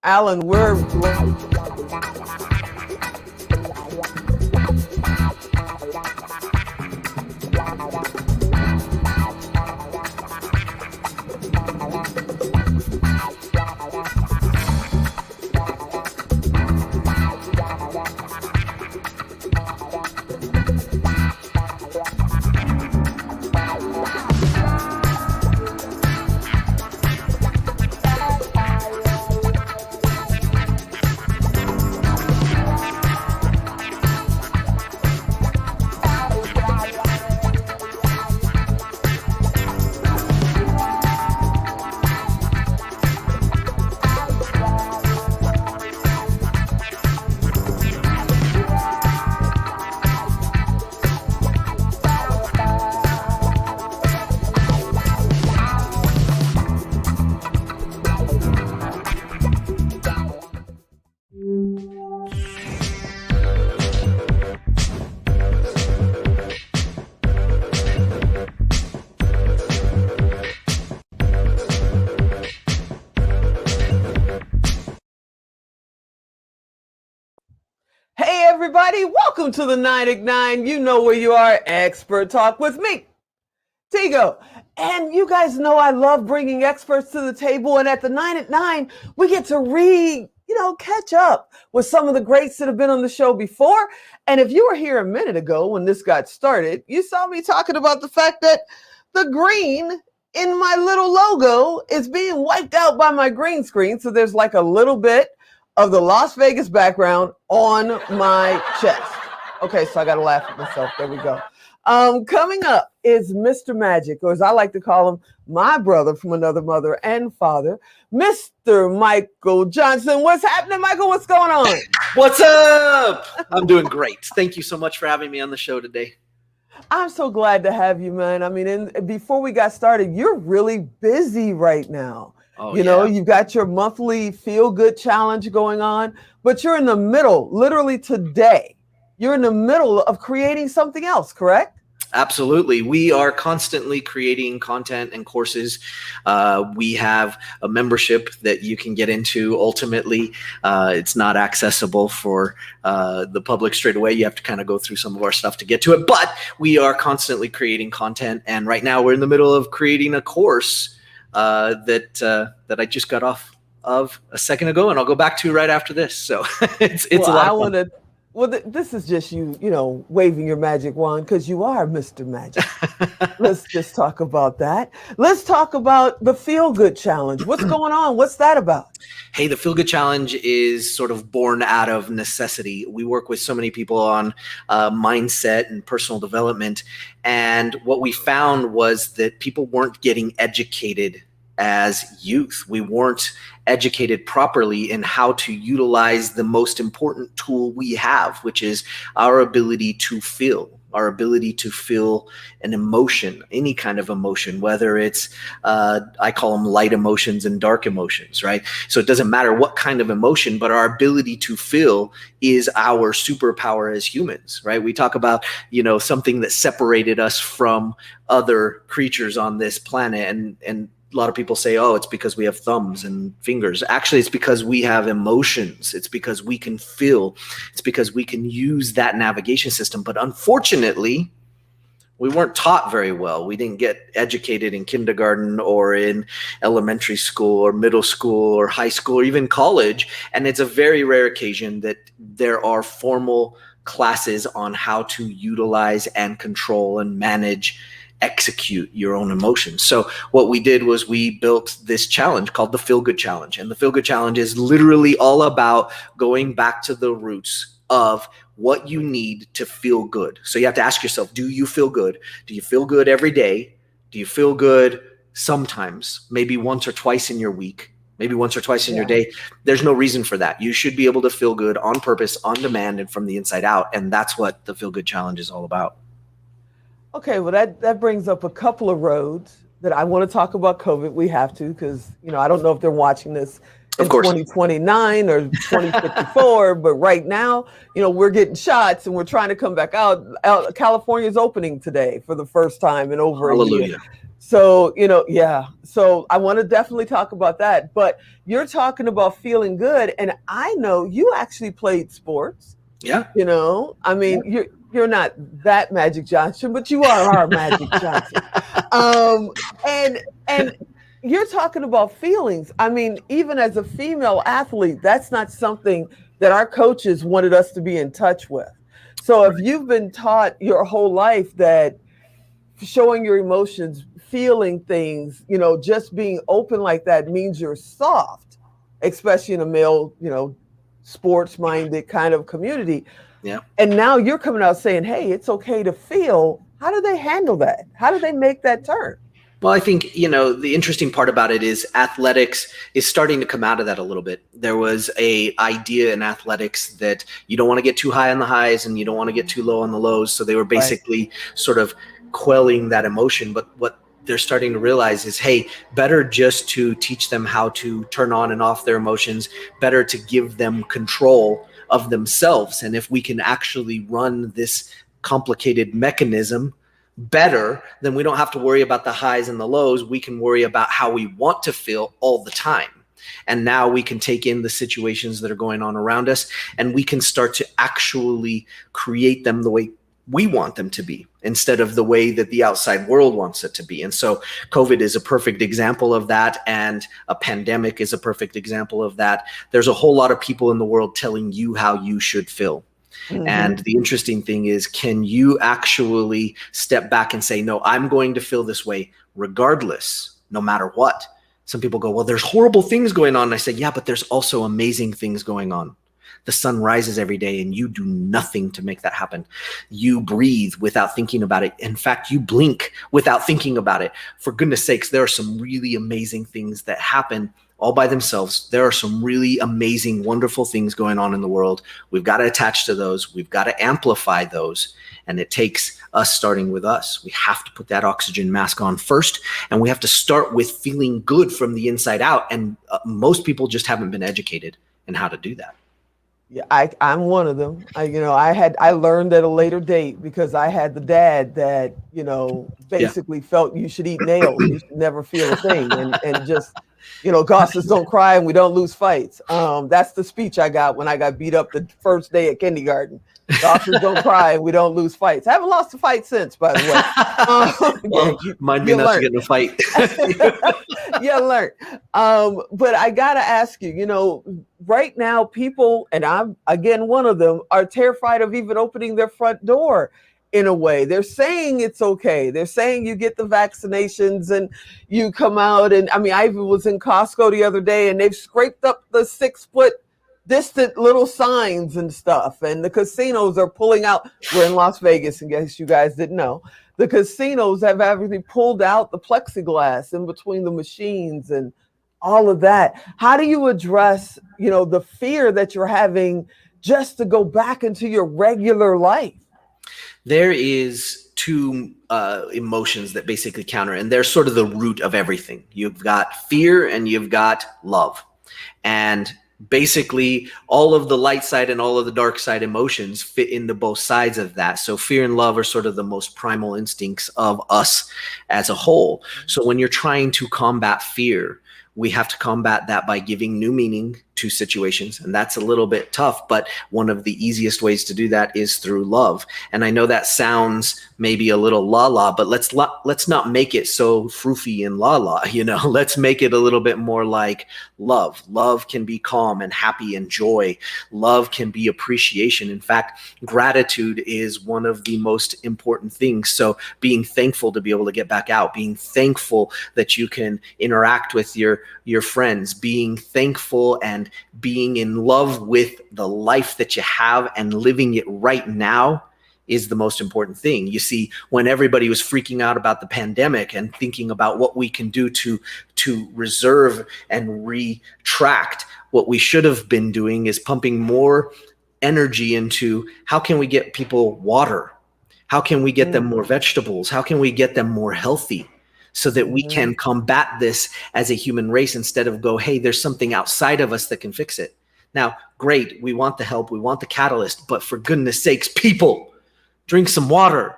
Alan, we're Hey everybody, welcome to the 9 at 9. You know where you are, Expert Talk with me, Tigo. And you guys know I love bringing experts to the table. And at the 9 at 9, we get to catch up with some of the greats that have been on the show before. And if you were here a minute ago when this got started, you saw me talking about the fact that the green in my little logo is being wiped out by my green screen. So there's like a little bit of the Las Vegas background on my chest. Okay, so I got to laugh at myself. There we go. Coming up is Mr. Majic, or as I like to call him, my brother from another mother and father, Mr. Michael Johnson. What's happening, Michael? What's going on? What's up? I'm doing great. Thank you so much for having me on the show today. I'm so glad to have you, man. I mean, before we got started, you're really busy right now. Oh, you know, you've got your monthly feel good challenge going on, but you're in the middle, literally today, you're in the middle of creating something else, correct? Absolutely. We are constantly creating content and courses. We have a membership that you can get into. Ultimately, it's not accessible for the public straight away. You have to kind of go through some of our stuff to get to it, but we are constantly creating content. And right now we're in the middle of creating a course that I just got off of a second ago, and I'll go back to right after this. So it's a lot of fun. This is just you waving your magic wand because you are Mr. Magic. Let's just talk about that. Let's talk about the Feel Good Challenge. What's going on? What's that about? Hey, the Feel Good Challenge is sort of born out of necessity. We work with so many people on mindset and personal development. And what we found was that people weren't getting educated as youth. We weren't educated properly in how to utilize the most important tool we have, which is our ability to feel. Our ability to feel an emotion, any kind of emotion, whether it's, I call them light emotions and dark emotions, right? So it doesn't matter what kind of emotion, but our ability to feel is our superpower as humans, right? We talk about, something that separated us from other creatures on this planet. And a lot of people say, oh, it's because we have thumbs and fingers. Actually, it's because we have emotions. It's because we can feel. It's because we can use that navigation system. But unfortunately, we weren't taught very well. We didn't get educated in kindergarten or in elementary school or middle school or high school or even college. And it's a very rare occasion that there are formal classes on how to utilize and control and execute your own emotions. So what we did was we built this challenge called the Feel Good Challenge. And the Feel Good Challenge is literally all about going back to the roots of what you need to feel good. So you have to ask yourself, do you feel good? Do you feel good every day? Do you feel good sometimes, maybe once or twice in your week, maybe once or twice in your day? There's no reason for that. You should be able to feel good on purpose, on demand, and from the inside out. And that's what the Feel Good Challenge is all about. Okay, well, that brings up a couple of roads that I want to talk about COVID. We have to, because, I don't know if they're watching this in 2029 or 2054, but right now, we're getting shots and we're trying to come back out. California is opening today for the first time in over a year. So, yeah. So I want to definitely talk about that. But you're talking about feeling good. And I know you actually played sports. Yeah. I mean, you're not that Magic Johnson, but you are our Magic Johnson. Um, and you're talking about feelings. I mean, even as a female athlete, that's not something that our coaches wanted us to be in touch with. So if you've been taught your whole life that showing your emotions, feeling things, just being open like that means you're soft, especially in a male, sports minded kind of community. Yeah. And now you're coming out saying, hey, it's okay to feel. How do they handle that? How do they make that turn? Well, I think, the interesting part about it is athletics is starting to come out of that a little bit. There was a idea in athletics that you don't want to get too high on the highs and you don't want to get too low on the lows. So they were basically sort of quelling that emotion. But what they're starting to realize is, hey, better just to teach them how to turn on and off their emotions, better to give them control of themselves. And if we can actually run this complicated mechanism better, then we don't have to worry about the highs and the lows. We can worry about how we want to feel all the time. And now we can take in the situations that are going on around us, and we can start to actually create them the way we want them to be instead of the way that the outside world wants it to be. And so COVID is a perfect example of that. And a pandemic is a perfect example of that. There's a whole lot of people in the world telling you how you should feel. Mm-hmm. And the interesting thing is, can you actually step back and say, no, I'm going to feel this way regardless, no matter what? Some people go, well, there's horrible things going on. And I say, yeah, but there's also amazing things going on. The sun rises every day and you do nothing to make that happen. You breathe without thinking about it. In fact, you blink without thinking about it. For goodness sakes, there are some really amazing things that happen all by themselves. There are some really amazing, wonderful things going on in the world. We've got to attach to those. We've got to amplify those. And it takes us starting with us. We have to put that oxygen mask on first. And we have to start with feeling good from the inside out. And most people just haven't been educated in how to do that. Yeah, I'm one of them. I learned at a later date because I had the dad that, basically felt you should eat nails. You should never feel a thing. And just, Gosses don't cry and we don't lose fights. That's the speech I got when I got beat up the first day at kindergarten. Gosses don't cry and we don't lose fights. I haven't lost a fight since, by the way. Well, mind me not to get in a fight. You learn. But I got to ask you, right now people, and I'm again one of them, are terrified of even opening their front door. In a way, they're saying it's okay. They're saying you get the vaccinations and you come out. And I mean, I even was in Costco the other day and they've scraped up the 6-foot distant little signs and stuff. And the casinos are pulling out. We're in Las Vegas, in case you guys didn't know. The casinos have everything pulled out, the plexiglass in between the machines and all of that. How do you address, the fear that you're having just to go back into your regular life? There is two emotions that basically counter, and they're sort of the root of everything. You've got fear and you've got love. And basically all of the light side and all of the dark side emotions fit into both sides of that. So fear and love are sort of the most primal instincts of us as a whole. So when you're trying to combat fear, we have to combat that by giving new meaning to situations. And that's a little bit tough, but one of the easiest ways to do that is through love. And I know that sounds maybe a little la-la, but let's not make it so froofy and la-la, let's make it a little bit more like love. Love can be calm and happy and joy. Love can be appreciation. In fact, gratitude is one of the most important things. So being thankful to be able to get back out, being thankful that you can interact with your friends, being thankful and being in love with the life that you have and living it right now is the most important thing. You see, when everybody was freaking out about the pandemic and thinking about what we can do to reserve and retract, what we should have been doing is pumping more energy into how can we get people water? How can we get them more vegetables? How can we get them more healthy? So that we can combat this as a human race instead of go, hey, there's something outside of us that can fix it. Now, great, we want the help, we want the catalyst, but for goodness sakes, people, drink some water.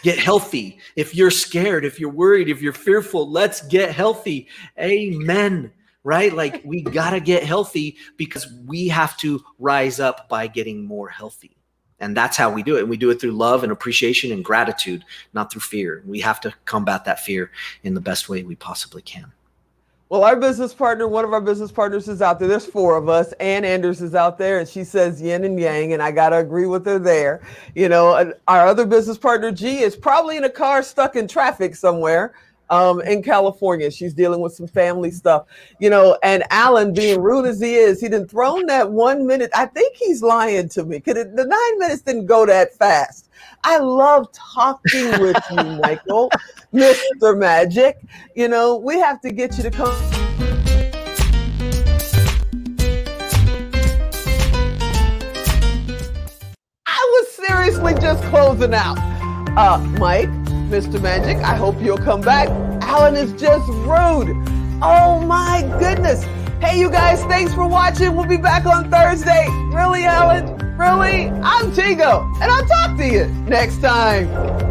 Get healthy. If you're scared, if you're worried, if you're fearful, let's get healthy. Amen. Right? Like we got to get healthy because we have to rise up by getting more healthy. And that's how we do it. And we do it through love and appreciation and gratitude, not through fear. We have to combat that fear in the best way we possibly can. Well, our business partner, one of our business partners is out there. There's 4 of us. Ann Anders is out there, and she says yin and yang, and I got to agree with her there. You know, our other business partner, G, is probably in a car stuck in traffic somewhere in California. She's dealing with some family stuff, you know, and Alan, being rude as he is, he done thrown that 1 minute. I think he's lying to me because the 9 minutes didn't go that fast. I love talking with you, Michael, Mr. Majic. You know, we have to get you to come. I was seriously just closing out. Mike, Mr. Majic, I hope you'll come back. Alan is just rude. Oh my goodness. Hey, you guys, thanks for watching. We'll be back on Thursday. Really, Alan? Really? I'm Tigo, and I'll talk to you next time.